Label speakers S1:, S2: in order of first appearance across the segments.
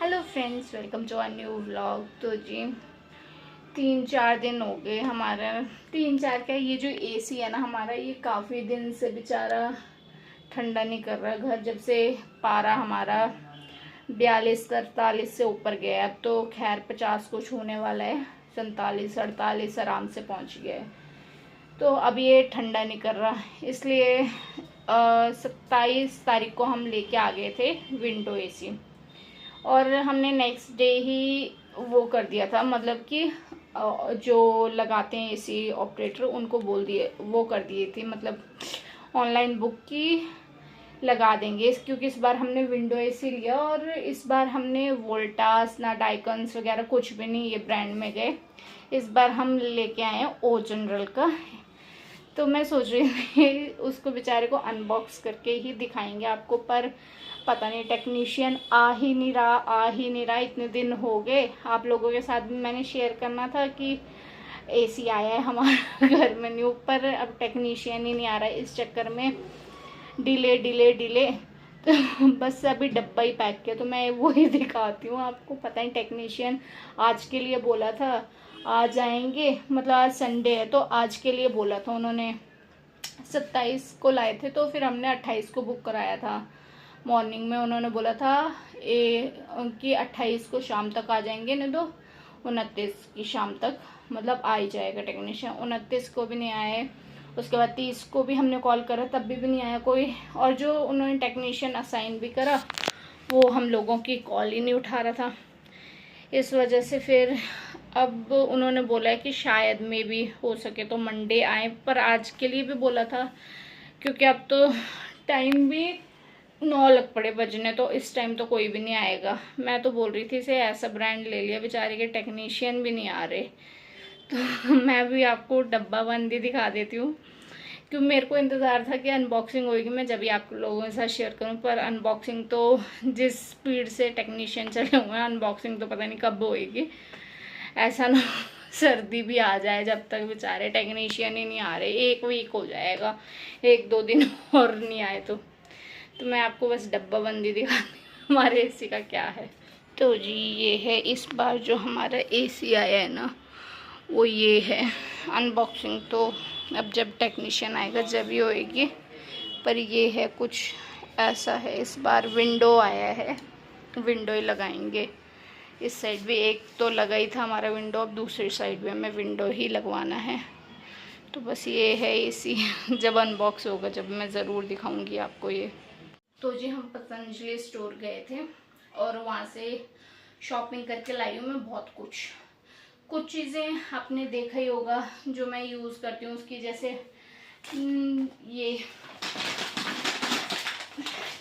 S1: Hello friends, welcome to a new vlog. तो जी 3-4 दिन हो गए हमारा, 3-4 क्या, ये जो एसी है ना हमारा, ये काफ़ी दिन से बेचारा ठंडा नहीं कर रहा। घर जब से पारा हमारा 42-43 से ऊपर गया है, अब तो खैर 50 को छूने वाला है, 47-48 आराम से पहुंच गया है। तो अब ये ठंडा नहीं कर रहा, इसलिए 27 तारीख को हम लेके आ गए थे विंडो एसी, और हमने नेक्स्ट डे ही वो कर दिया था। मतलब कि जो लगाते हैं एसी ऑपरेटर, उनको बोल दिए, वो कर दिए थी, मतलब ऑनलाइन बुक की लगा देंगे, क्योंकि इस बार हमने विंडो एसी लिया और इस बार हमने वोल्टास ना डाइकन्स वगैरह कुछ भी नहीं ये ब्रांड में गए। इस बार हम लेके आए हैं ओ जनरल का। तो मैं सोच रही थी उसको बेचारे को अनबॉक्स करके ही दिखाएंगे आपको, पर पता नहीं टेक्नीशियन आ ही नहीं रहा। इतने दिन हो गए, आप लोगों के साथ भी मैंने शेयर करना था कि एसी आया है हमारे घर में न्यू, पर अब टेक्नीशियन ही नहीं आ रहा है। इस चक्कर में डिले तो बस अभी डब्बा ही पैक किया, तो मैं वही दिखाती हूँ आपको। पता नहीं टेक्नीशियन आज के लिए बोला था, आज आएंगे, मतलब आज संडे है तो आज के लिए बोला था उन्होंने। 27 को लाए थे, तो फिर हमने 28 को बुक कराया था मॉर्निंग में। उन्होंने बोला था कि 28 को शाम तक आ जाएंगे, नहीं तो 29 की शाम तक मतलब आ ही जाएगा टेक्नीशियन। 29 को भी नहीं आए, उसके बाद 30 को भी हमने कॉल करा, तब भी नहीं आया कोई। और जो उन्होंने टेक्नीशियन असाइन भी करा, वो हम लोगों की कॉल ही नहीं उठा रहा था। इस वजह से फिर अब उन्होंने बोला है कि शायद में भी हो सके तो मंडे आए, पर आज के लिए भी बोला था, क्योंकि अब तो टाइम भी 9 लग पड़े बजने, तो इस टाइम तो कोई भी नहीं आएगा। मैं तो बोल रही थी इसे ऐसा ब्रांड ले लिया, बेचारे के टेक्नीशियन भी नहीं आ रहे। तो मैं भी आपको डब्बा बंदी दिखा देती हूँ, क्योंकि मेरे को इंतज़ार था कि अनबॉक्सिंग होगी, मैं जब भी आप लोगों के साथ शेयर करूँ। पर अनबॉक्सिंग तो जिस स्पीड से टेक्नीशियन चले हुए हैं, अनबॉक्सिंग तो पता नहीं कब होएगी। ऐसा ना सर्दी भी आ जाए जब तक बेचारे टेक्नीशियन ही नहीं आ रहे। 1 वीक हो जाएगा, 1-2 दिन और नहीं आए तो मैं आपको बस डब्बा बंदी दिखाती हूँ हमारे एसी का क्या है। तो जी ये है इस बार जो हमारा एसी आया है ना, वो ये है। अनबॉक्सिंग तो अब जब टेक्नीशियन आएगा जब ही होएगी, पर ये है कुछ ऐसा है। इस बार विंडो आया है, विंडो ही लगाएंगे। इस साइड भी एक तो लगा ही था हमारा विंडो, अब दूसरी साइड भी हमें विंडो ही लगवाना है। तो बस ये है एसी। जब अनबॉक्स होगा जब मैं ज़रूर दिखाऊंगी आपको ये। तो जी हम पतंजलि स्टोर गए थे और वहाँ से शॉपिंग करके लाई हूँ मैं बहुत कुछ चीज़ें आपने देखा ही होगा जो मैं यूज़ करती हूँ उसकी, जैसे ये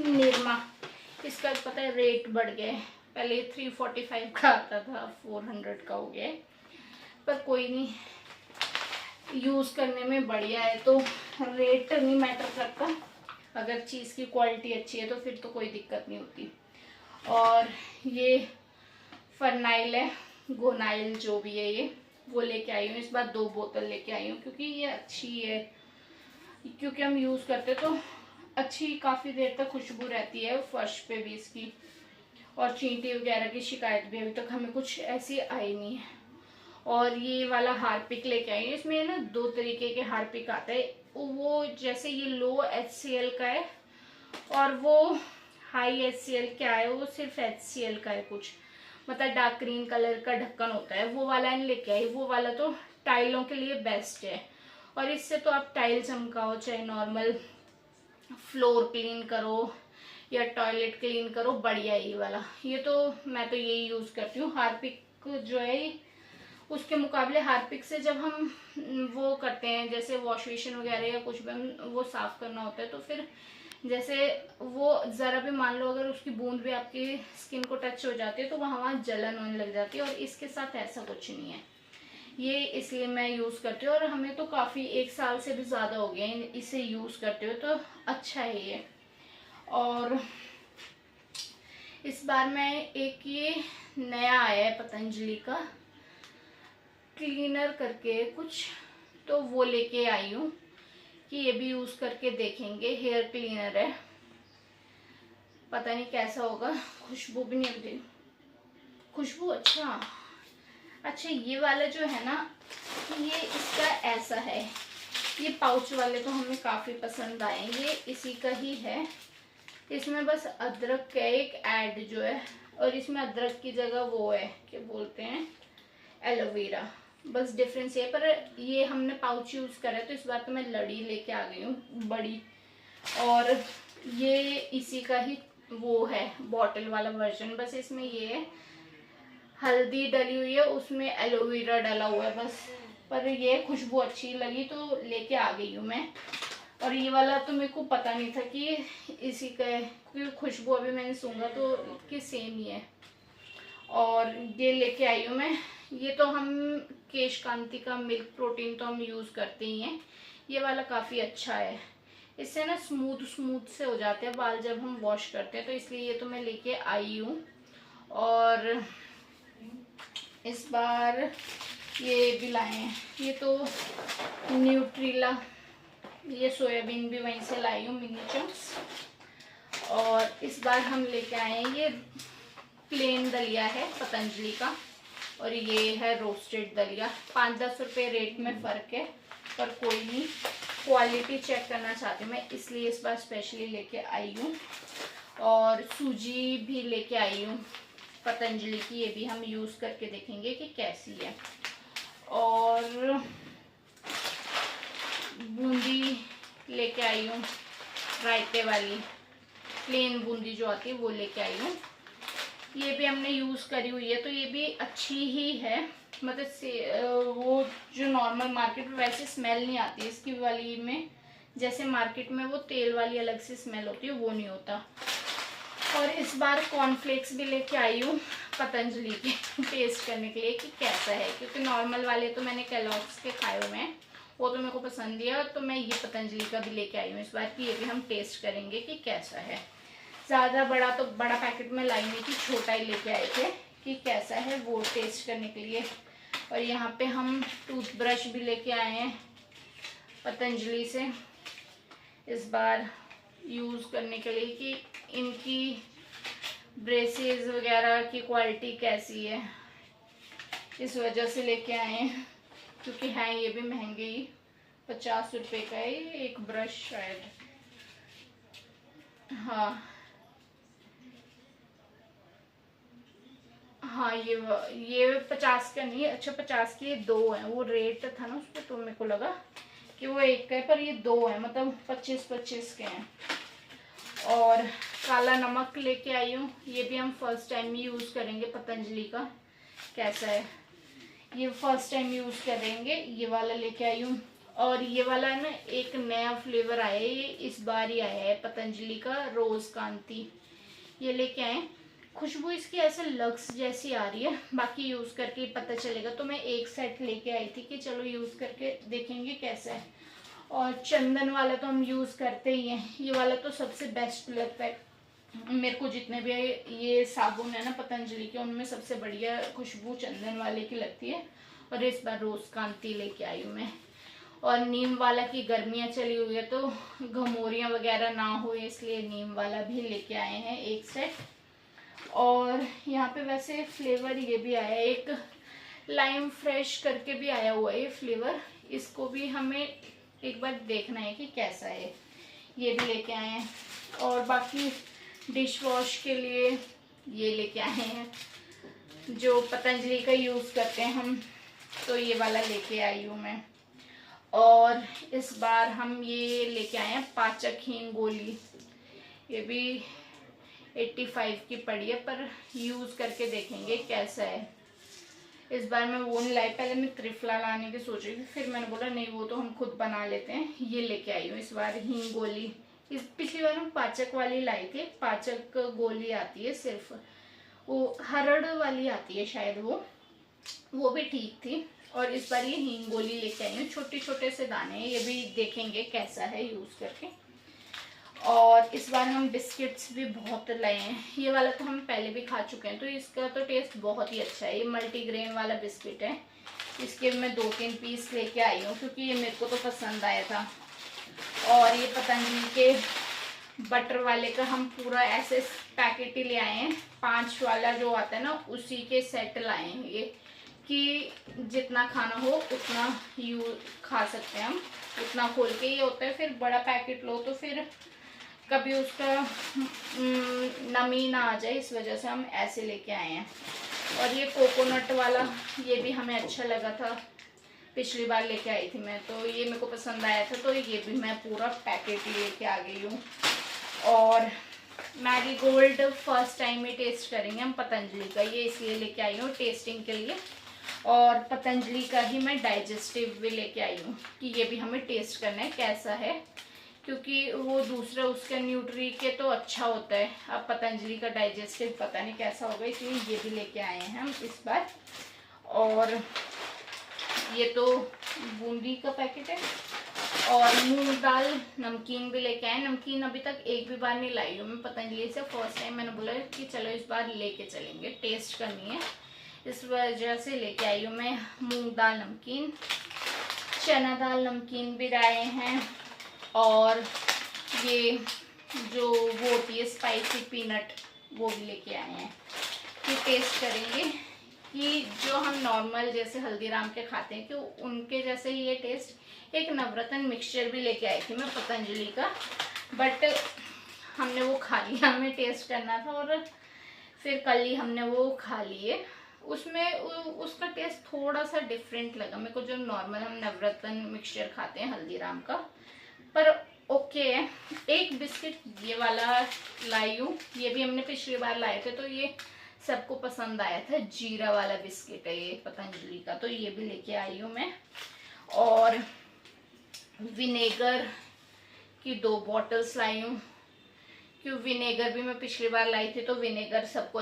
S1: निरमा, इसका पता है रेट बढ़ गया है। पहले 345 का आता था, 400 का हो गया है, पर कोई नहीं, यूज़ करने में बढ़िया है तो रेट नहीं मैटर करता। अगर चीज़ की क्वालिटी अच्छी है तो फिर तो कोई दिक्कत नहीं होती। और ये फरनाइल है, गोनाइल जो भी है ये, वो लेके आई हूँ। इस बार 2 बोतल लेके आई हूँ, क्योंकि ये अच्छी है, क्योंकि हम यूज़ करते तो अच्छी काफ़ी देर तक खुशबू रहती है फर्श पे भी इसकी। और चींटी वगैरह की शिकायत भी अभी तक हमें कुछ ऐसी आई नहीं है। और ये वाला हार्पिक लेके आई हूँ। इसमें ना 2 तरीके के हार्पिक आते हैं, वो जैसे ये लो HCL का है, और वो हाई HCL क्या है, वो सिर्फ HCL का है कुछ, मतलब डार्क ग्रीन कलर का ढक्कन होता है, वो वाला नहीं लेके आई। वो वाला तो टाइलों के लिए बेस्ट है, और इससे तो आप टाइल चमकाओ, चाहे नॉर्मल फ्लोर क्लीन करो या टॉयलेट क्लीन करो, बढ़िया है ये वाला। ये तो मैं तो यही यूज़ करती हूँ। हार्पिक जो है उसके मुकाबले, हार्पिक से जब हम वो करते हैं जैसे वॉश बेसिन वगैरह या कुछ भी हम वो साफ़ करना होता है, तो फिर जैसे वो ज़रा भी मान लो अगर उसकी बूंद भी आपकी स्किन को टच हो जाती है तो वहाँ जलन होने लग जाती है, और इसके साथ ऐसा कुछ नहीं है। ये इसलिए मैं यूज़ करती हूँ, और हमें तो काफ़ी 1 साल से भी ज़्यादा हो गया इसे यूज़ करते हुए, तो अच्छा है ये। और इस बार मैं एक ये नया आया है पतंजलि का क्लीनर करके कुछ, तो वो लेके आई हूँ कि ये भी यूज़ करके देखेंगे। हेयर क्लीनर है, पता नहीं कैसा होगा, खुशबू भी नहीं होती। खुशबू अच्छा अच्छा। ये वाला जो है ना, ये इसका ऐसा है, ये पाउच वाले तो हमें काफ़ी पसंद आए, ये इसी का ही है। इसमें बस अदरक का एक ऐड जो है, और इसमें अदरक की जगह वो है, क्या बोलते हैं, एलोवेरा। बस डिफरेंस ये, पर ये हमने पाउच यूज़ करा है तो इस बार तो मैं लड़ी लेके आ गई हूँ बड़ी, और ये इसी का ही वो है बॉटल वाला वर्जन। बस इसमें ये है, हल्दी डली हुई है, उसमें एलोवेरा डला हुआ है बस। पर ये खुशबू अच्छी लगी तो लेके आ गई हूँ मैं। और ये वाला तो मेरे को पता नहीं था कि इसी का है, क्योंकि खुशबू अभी मैंने सूंघा तो कि सेम ही है। और ये लेके आई हूँ मैं। ये तो हम केश कांति का मिल्क प्रोटीन तो हम यूज़ करते ही हैं। ये वाला काफ़ी अच्छा है, इससे ना स्मूथ स्मूथ से हो जाते हैं बाल जब हम वॉश करते हैं, तो इसलिए ये तो मैं लेके आई हूँ। और इस बार ये भी लाए हैं, ये तो न्यूट्रीला, ये सोयाबीन भी वहीं से लाई हूँ, मिनी चंक्स। और इस बार हम लेके आए हैं, ये प्लेन दलिया है पतंजलि का, और ये है रोस्टेड दलिया। 5-10 रुपये रेट में फ़र्क है, पर कोई नहीं, क्वालिटी चेक करना चाहती हूँ मैं, इसलिए इस बार स्पेशली लेके आई हूँ। और सूजी भी लेके आई हूँ पतंजलि की, ये भी हम यूज़ करके देखेंगे कि कैसी है। और बूंदी लेके आई हूँ, रायते वाली प्लेन बूंदी जो आती है वो लेके आई हूँ। ये भी हमने यूज़ करी हुई है, तो ये भी अच्छी ही है, मतलब से वो जो नॉर्मल मार्केट में वैसे स्मेल नहीं आती है इसकी वाली में, जैसे मार्केट में वो तेल वाली अलग से स्मेल होती है वो नहीं होता। और इस बार कॉर्नफ्लेक्स भी लेके आई हूँ पतंजलि के टेस्ट करने के लिए कि कैसा है, क्योंकि नॉर्मल वाले तो मैंने केलॉग्स के खाए हुए हैं, वो तो मेरे को पसंद है, तो मैं ये पतंजलि का भी लेके आई हूँ इस बार कि ये भी हम टेस्ट करेंगे कि कैसा है। ज़्यादा बड़ा तो बड़ा पैकेट में लाई नहीं थी, छोटा ही लेके आए थे कि कैसा है वो टेस्ट करने के लिए। और यहाँ पे हम टूथब्रश भी लेके आए हैं पतंजलि से इस बार यूज़ करने के लिए कि इनकी ब्रेसेस वगैरह की क्वालिटी कैसी है, इस वजह से लेके आए हैं, क्योंकि हैं ये भी महंगे ही, 50 रुपये का है एक ब्रश शायद। हाँ हाँ, ये 50 का नहीं है, अच्छा 50 के 2 हैं, वो रेट था ना उस पर तो मेरे को लगा कि वो एक का है, पर ये 2 है, मतलब 25-25 के हैं। और काला नमक लेके आई हूँ, ये भी हम फर्स्ट टाइम यूज़ करेंगे पतंजलि का, कैसा है ये फर्स्ट टाइम यूज़ करेंगे, ये वाला लेके आई हूँ। और ये वाला है ना, एक नया फ्लेवर आया है, ये इस बार ही आया है पतंजलि का, रोज़ कांति, ये लेके आए। खुशबू इसकी ऐसे लक्स जैसी आ रही है, बाकी यूज़ करके पता चलेगा, तो मैं एक सेट लेके आई थी कि चलो यूज़ करके देखेंगे कैसा है। और चंदन वाला तो हम यूज़ करते ही हैं, ये वाला तो सबसे बेस्ट लगता है मेरे को, जितने भी ये साबुन है ना पतंजलि के उनमें सबसे बढ़िया खुशबू चंदन वाले की लगती है। और इस बार रोज़ कांति लेके आई हूँ मैं। और नीम वाला की गर्मियाँ चली हुई है तो घमोरियाँ वगैरह ना हो, इसलिए नीम वाला भी लेके आए हैं एक सेट। और यहाँ पे वैसे फ्लेवर ये भी आया है, एक लाइम फ्रेश करके भी आया हुआ है ये फ्लेवर, इसको भी हमें एक बार देखना है कि कैसा है, ये भी लेके आए हैं। और बाकी डिश वॉश के लिए ये लेके आए हैं, जो पतंजलि का यूज़ करते हैं हम, तो ये वाला लेके आई हूँ मैं। और इस बार हम ये लेके आए हैं पाचक हींग गोली, ये भी 85 की पड़ी है, पर यूज़ करके देखेंगे कैसा है। इस बार मैं वो नहीं लाई, पहले मैं त्रिफला लाने की सोच रही थी, फिर मैंने बोला नहीं वो तो हम खुद बना लेते हैं, ये लेके आई हूँ इस बार हींग गोली। इस पिछली बार हम पाचक वाली लाई थी, पाचक गोली आती है सिर्फ, वो हरड़ वाली आती है शायद, वो भी ठीक थी। और इस बार ये हींग गोली लेके आई हूँ, छोटे छोटे से दाने हैं, ये भी देखेंगे कैसा है यूज़ करके। और इस बार हम बिस्किट्स भी बहुत लाए हैं, ये वाला तो हम पहले भी खा चुके हैं, तो इसका तो टेस्ट बहुत ही अच्छा है। ये मल्टीग्रेन वाला बिस्किट है, इसके मैं 2-3 पीस लेके आई हूँ क्योंकि ये मेरे को तो पसंद आया था। और ये पतंजलि के बटर वाले का हम पूरा ऐसे पैकेट ही ले आए हैं। 5 वाला जो आता है ना, उसी के सेट लाए हैं ये, कि जितना खाना हो उतना खा सकते हैं हम। उतना खोल के ये होता है, फिर बड़ा पैकेट लो तो फिर कभी उसका नमी ना आ जाए, इस वजह से हम ऐसे लेके आए हैं। और ये कोकोनट वाला, ये भी हमें अच्छा लगा था, पिछली बार लेके आई थी मैं, तो ये मेरे को पसंद आया था, तो ये भी मैं पूरा पैकेट लेके आ गई हूँ। और मैरीगोल्ड फर्स्ट टाइम ही टेस्ट करेंगे हम पतंजलि का, ये इसलिए लेके आई हूँ टेस्टिंग के लिए। और पतंजलि का ही मैं डाइजेस्टिव भी लेके आई हूँ कि ये भी हमें टेस्ट करना है कैसा है, क्योंकि वो दूसरा उसका न्यूट्री के तो अच्छा होता है, अब पतंजलि का डाइजेस्टिव पता नहीं कैसा होगा, इसलिए ये भी लेके आए हैं हम इस बार। और ये तो बूंदी का पैकेट है। और मूंग दाल नमकीन भी लेके आए। नमकीन अभी तक एक भी बार नहीं लाई हूँ मैं पतंजलि से, फर्स्ट टाइम मैंने बोला कि चलो इस बार लेके चलेंगे, टेस्ट करनी है, इस वजह से लेके आई हूँ मैं मूंग दाल नमकीन। चना दाल नमकीन भी लाए हैं। और ये जो वो होती है स्पाइसी पीनट, वो भी लेके आए हैं कि टेस्ट करेंगे कि जो हम नॉर्मल जैसे हल्दीराम के खाते हैं कि उनके जैसे ये टेस्ट। एक नवरत्न मिक्सचर भी लेके आई थी मैं पतंजलि का, बट हमने वो खा लिया, हमें टेस्ट करना था और फिर कल ही हमने वो खा लिए। उसमें उसका टेस्ट थोड़ा सा डिफरेंट लगा मेरे को, जो नॉर्मल हम नवरत्न मिक्सचर खाते हैं हल्दीराम का, पर ओके है। एक बिस्किट ये वाला लाई हूँ, ये भी हमने पिछली बार लाए थे तो ये सबको पसंद आया था, जीरा वाला बिस्किट है ये पतंजलि का, तो ये भी लेके आई हूँ मैं। और विनेगर की 2 बॉटल्स लाई हूँ, क्यों विनेगर भी मैं पिछली बार लाई थी तो विनेगर सबको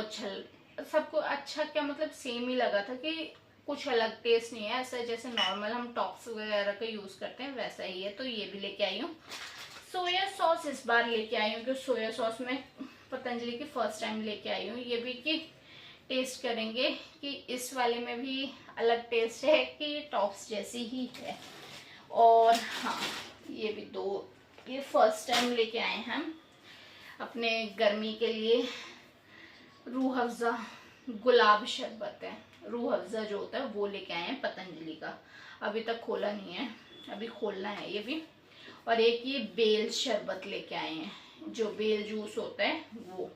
S1: अच्छा क्या मतलब सेम ही लगा था कि कुछ अलग टेस्ट नहीं है, ऐसा जैसे नॉर्मल हम टॉक्स वगैरह का यूज़ करते हैं वैसा ही है, तो ये भी लेके आई हूँ। सोया सॉस इस बार लेके आई हूँ, क्योंकि सोया सॉस में पतंजलि की फर्स्ट टाइम लेके आई हूँ, ये भी कि टेस्ट करेंगे कि इस वाले में भी अलग टेस्ट है कि टॉप्स जैसी ही है। और हाँ, ये भी 2 ये फर्स्ट टाइम लेके आए हैं हम अपने गर्मी के लिए। रूह अफ़ज़ा गुलाब शरबत है, रूह अफ़ज़ा जो होता है वो लेके आए हैं पतंजलि का, अभी तक खोला नहीं है, अभी खोलना है ये भी। और एक ये बेल शरबत लेके आए हैं, जो बेल जूस होता है वो,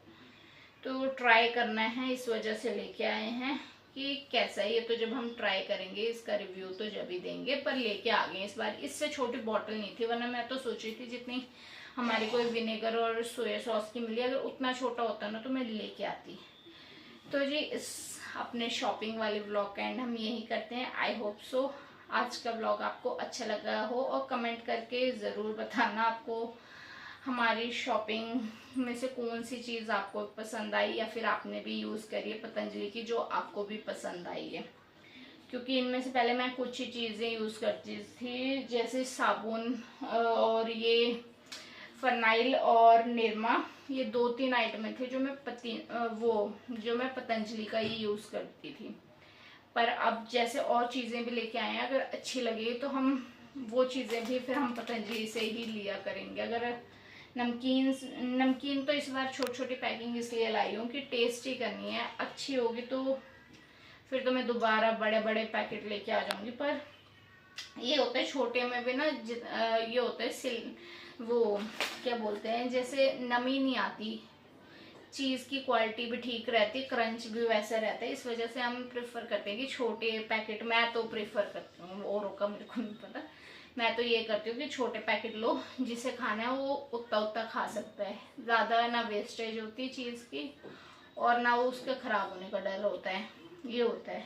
S1: तो ट्राई करना है, इस वजह से लेके आए हैं कि कैसा है ये, तो जब हम ट्राई करेंगे इसका रिव्यू तो जब ही देंगे, पर लेके आ गए इस बार। इससे छोटी बॉटल नहीं थी, वरना मैं तो सोच रही थी जितनी हमारी कोई विनेगर और सोया सॉस की मिली, अगर उतना छोटा होता ना तो मैं लेके आती। तो जी इस अपने शॉपिंग वाले व्लॉग का एंड हम यही करते हैं। आई होप सो आज का व्लॉग आपको अच्छा लगा हो, और कमेंट करके ज़रूर बताना आपको हमारी शॉपिंग में से कौन सी चीज़ आपको पसंद आई, या फिर आपने भी यूज़ करी है पतंजलि की जो आपको भी पसंद आई है। क्योंकि इनमें से पहले मैं कुछ ही चीज़ें यूज़ करती थी, जैसे साबुन और ये फनाइल और निरमा, ये 2-3 आइटमें थे जो मैं पतंजलि का ही यूज़ करती थी। पर अब जैसे और चीज़ें भी लेके आए हैं, अगर अच्छी लगे तो हम वो चीज़ें भी फिर हम पतंजलि से ही लिया करेंगे। अगर नमकीन तो इस बार छोटी पैकिंग इसलिए लाई हूँ कि टेस्ट ही करनी है, अच्छी होगी तो फिर तो मैं दोबारा बड़े बड़े पैकेट लेके आ जाऊँगी। पर ये होता है छोटे में भी ना, ये होता है वो क्या बोलते हैं, जैसे नमी नहीं आती, चीज़ की क्वालिटी भी ठीक रहती है, क्रंच भी वैसा रहता है, इस वजह से हम प्रेफर करते हैं कि छोटे पैकेट, मैं तो प्रेफर करती हूँ, औरों का मेरे को नहीं पता, मैं तो ये करती हूँ कि छोटे पैकेट लो, जिसे खाना है वो उतना खा सकता है, ज़्यादा ना वेस्टेज होती है चीज़ की और ना वो उसके ख़राब होने का डर होता है, ये होता है।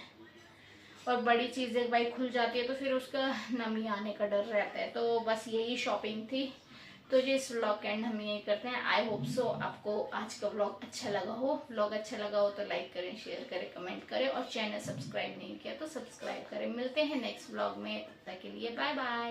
S1: और बड़ी चीज़ें भाई खुल जाती है तो फिर उसका नमी आने का डर रहता है। तो बस यही शॉपिंग थी, तो जी इस व्लॉग का एंड हम यही करते हैं। आई होप सो आपको आज का व्लॉग अच्छा लगा हो। व्लॉग अच्छा लगा हो तो लाइक करें, शेयर करें, कमेंट करें, और चैनल सब्सक्राइब नहीं किया तो सब्सक्राइब करें। मिलते हैं नेक्स्ट व्लॉग में, तब तक के लिए बाय बाय।